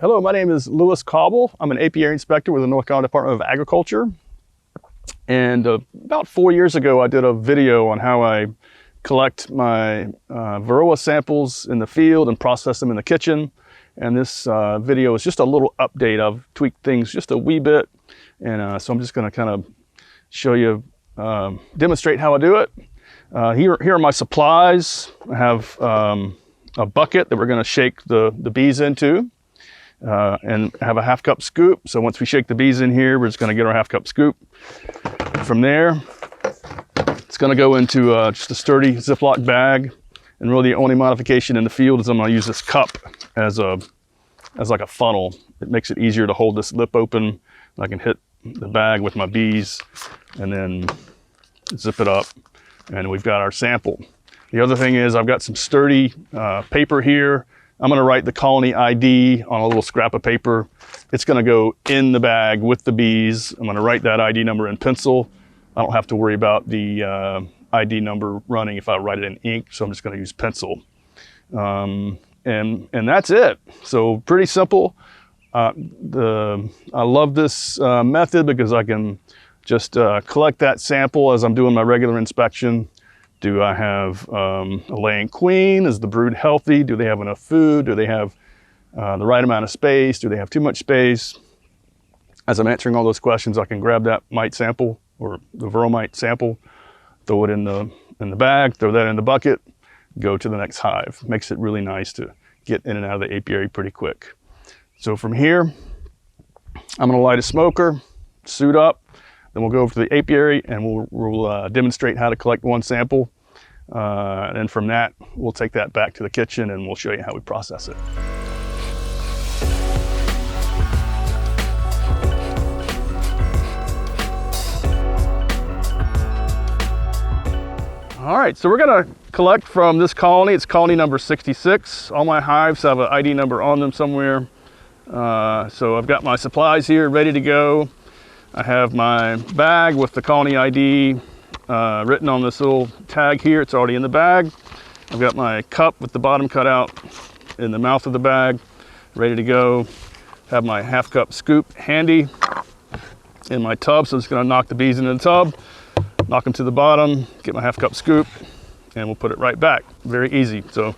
Hello, my name is Lewis Cobble. I'm an apiary inspector with the North Carolina Department of Agriculture. And about 4 years ago, I did a video on how I collect my Varroa samples in the field and process them in the kitchen. And this video is just a little update. I've tweaked things just a wee bit. And so I'm just going to kind of show you, demonstrate how I do it. Here are my supplies. I have a bucket that we're going to shake the bees into. And have a 1/2 cup scoop. So once we shake the bees in here, we're just going to get our 1/2 cup scoop. From there, it's going to go into just a sturdy Ziploc bag. And really the only modification in the field is I'm going to use this cup as like a funnel. It makes it easier to hold this lip open. I can hit the bag with my bees and then zip it up. And we've got our sample. The other thing is I've got some sturdy paper here. I'm going to write the colony ID on a little scrap of paper. It's going to go in the bag with the bees. I'm going to write that ID number in pencil. I don't have to worry about the ID number running if I write it in ink, so I'm just going to use pencil. And that's it. So pretty simple. I love this method because I can just collect that sample as I'm doing my regular inspection. Do I have a laying queen? Is the brood healthy? Do they have enough food? Do they have the right amount of space? Do they have too much space? As I'm answering all those questions, I can grab that mite sample or the Varroa mite sample, throw it in the bag, throw that in the bucket, go to the next hive. Makes it really nice to get in and out of the apiary pretty quick. So from here, I'm going to light a smoker, suit up. Then we'll go over to the apiary and we'll demonstrate how to collect one sample. And then from that, we'll take that back to the kitchen and we'll show you how we process it. All right, so we're gonna collect from this colony. It's colony number 66. All my hives have an ID number on them somewhere. So I've got my supplies here ready to go. I have my bag with the colony ID written on this little tag here. It's already in the bag. I've got my cup with the bottom cut out in the mouth of the bag, ready to go. Have my 1/2 cup scoop handy in my tub. So I'm just gonna knock the bees into the tub, knock them to the bottom, get my 1/2 cup scoop, and we'll put it right back. Very easy. So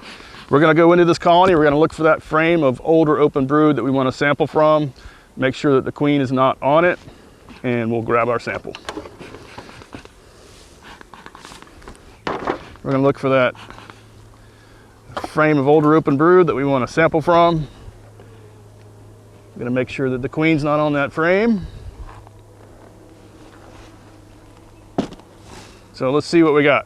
we're gonna go into this colony. We're gonna look for that frame of older open brood that we wanna sample from. Make sure that the queen is not on it. And we'll grab our sample. We're going to look for that frame of older open brood that we want to sample from. I'm going to make sure that the queen's not on that frame. So let's see what we got.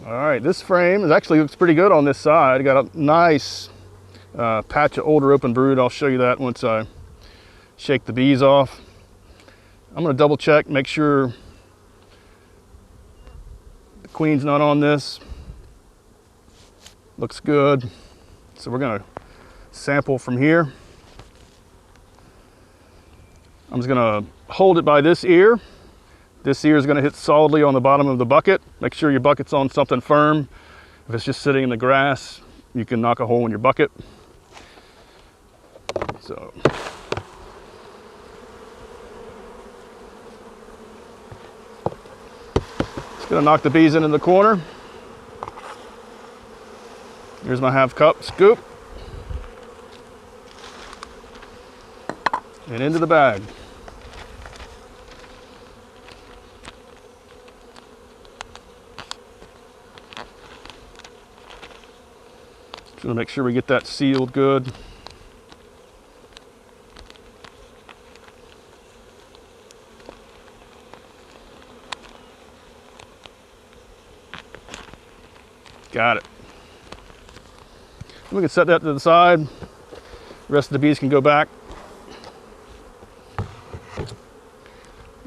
All right, this frame actually looks pretty good on this side. Got a nice patch of older open brood. I'll show you that once I shake the bees off. I'm gonna double check, make sure the queen's not on this. Looks good. So we're gonna sample from here. I'm just gonna hold it by this ear. This ear is going to hit solidly on the bottom of the bucket. Make sure your bucket's on something firm. If it's just sitting in the grass, you can knock a hole in your bucket. So just going to knock the bees into the corner. Here's my 1/2 cup scoop. And into the bag. Just gonna make sure we get that sealed good. Got it. We can set that to the side. The rest of the bees can go back.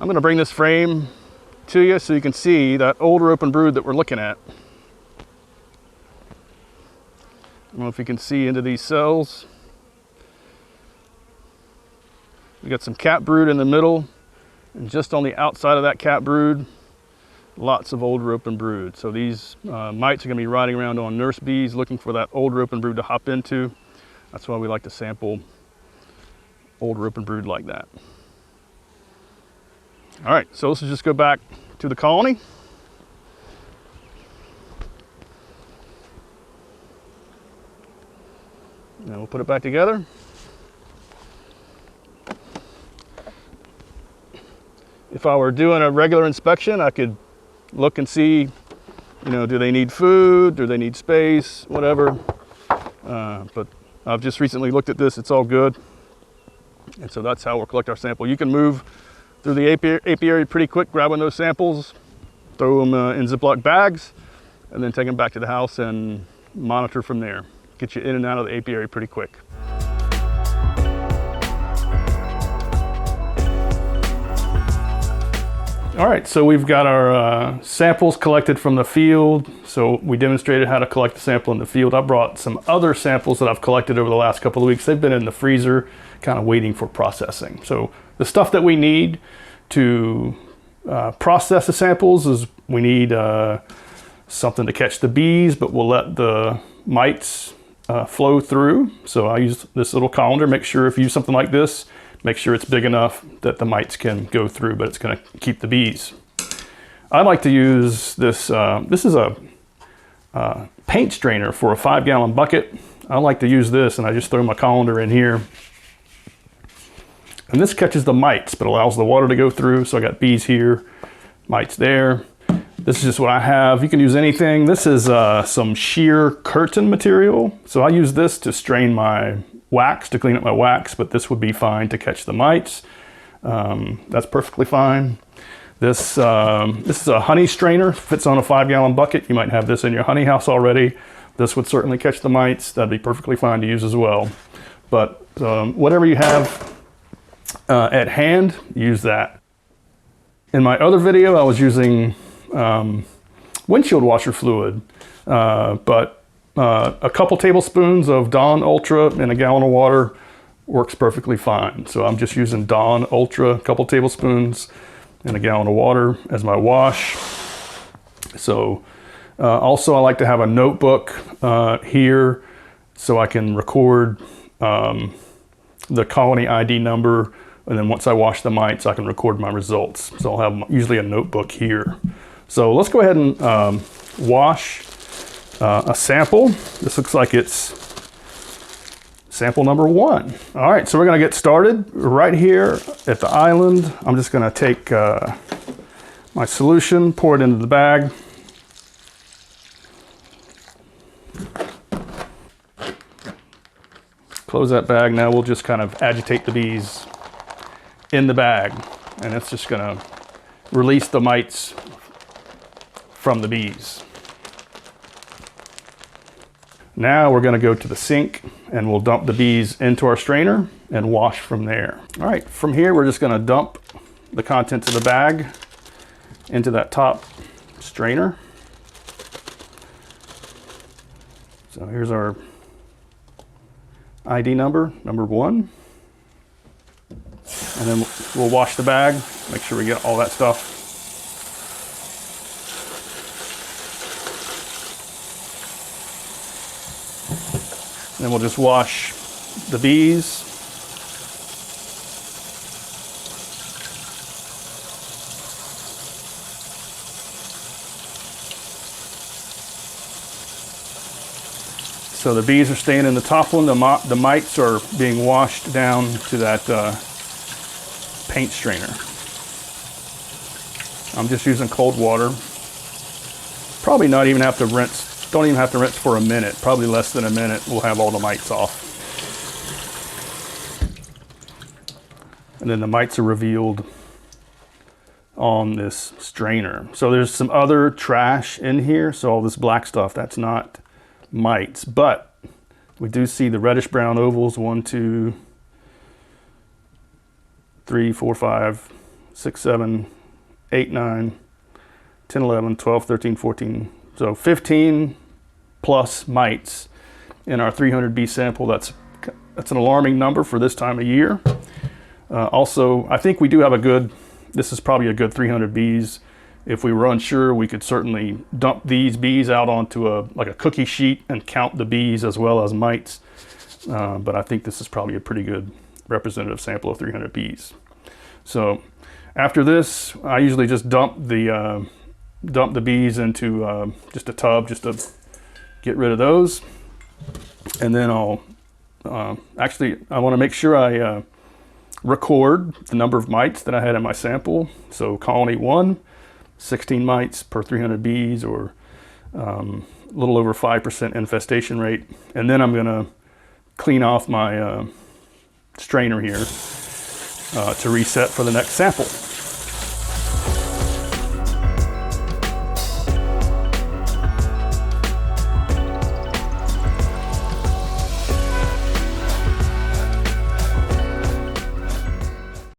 I'm gonna bring this frame to you so you can see that older open brood that we're looking at. I don't know if you can see into these cells. We got some cat brood in the middle And just on the outside of that cat brood, lots of old rope and brood. So these mites are going to be riding around on nurse bees looking for that old rope and brood to hop into. That's why we like to sample old rope and brood like that. All right, so let's just go back to the colony. Now we'll put it back together. If I were doing a regular inspection, I could look and see, you know, do they need food, do they need space, whatever. But I've just recently looked at this, it's all good. And so that's how we'll collect our sample. You can move through the apiary pretty quick, grabbing those samples, throw them in Ziploc bags, and then take them back to the house and monitor from there. Get you in and out of the apiary pretty quick. All right, so we've got our samples collected from the field. So we demonstrated how to collect a sample in the field. I brought some other samples that I've collected over the last couple of weeks. They've been in the freezer, kind of waiting for processing. So the stuff that we need to process the samples is we need something to catch the bees, but we'll let the mites flow through. So I use this little colander. Make sure if you use something like this, make sure it's big enough that the mites can go through, but it's going to keep the bees. I like to use this. This is a paint strainer for a 5-gallon bucket. I like to use this, and I just throw my colander in here. And this catches the mites, but allows the water to go through. So I got bees here, mites there. This is just what I have. You can use anything. This is some sheer curtain material. So I use this to strain my wax, to clean up my wax, but this would be fine to catch the mites. That's perfectly fine. This is a honey strainer, fits on a 5-gallon bucket. You might have this in your honey house already. This would certainly catch the mites. That'd be perfectly fine to use as well. But whatever you have at hand, use that. In my other video, I was using windshield washer fluid, but a couple tablespoons of Dawn Ultra in a gallon of water works perfectly fine. So I'm just using Dawn Ultra, a couple tablespoons in a gallon of water as my wash. So also I like to have a notebook here so I can record the colony ID number, and then once I wash the mites, I can record my results. So I'll have usually a notebook here. So let's go ahead and wash a sample. This looks like it's sample number 1. All right, so we're gonna get started right here at the island. I'm just gonna take my solution, pour it into the bag. Close that bag. Now we'll just kind of agitate the bees in the bag, and it's just gonna release the mites from the bees. Now we're gonna go to the sink and we'll dump the bees into our strainer and wash from there. All right, from here we're just gonna dump the contents of the bag into that top strainer. So here's our ID number, number 1. And then we'll wash the bag, make sure we get all that stuff. Then we'll just wash the bees. So the bees are staying in the top one. The mites are being washed down to that paint strainer. I'm just using cold water. Probably not even have to rinse. Don't even have to rinse for a minute. Probably less than a minute. We'll have all the mites off. And then the mites are revealed on this strainer. So there's some other trash in here. So all this black stuff, that's not mites, but we do see the reddish brown ovals. 1, 2, 3, 4, 5, 6, 7, 8, 9, 10, 11, 12, 13, 14. So 15 plus mites in our 300 bee sample. That's an alarming number for this time of year. Also, I think we do have a good This is probably a good 300 bees. If we were unsure, we could certainly dump these bees out onto like a cookie sheet and count the bees as well as mites. But I think this is probably a pretty good representative sample of 300 bees. So after this, I usually just dump the bees into just a tub just to get rid of those. And then I'll actually, I want to make sure I record the number of mites that I had in my sample. So colony 1, 16 mites per 300 bees, or a little over 5% infestation rate. And then I'm going to clean off my strainer here to reset for the next sample.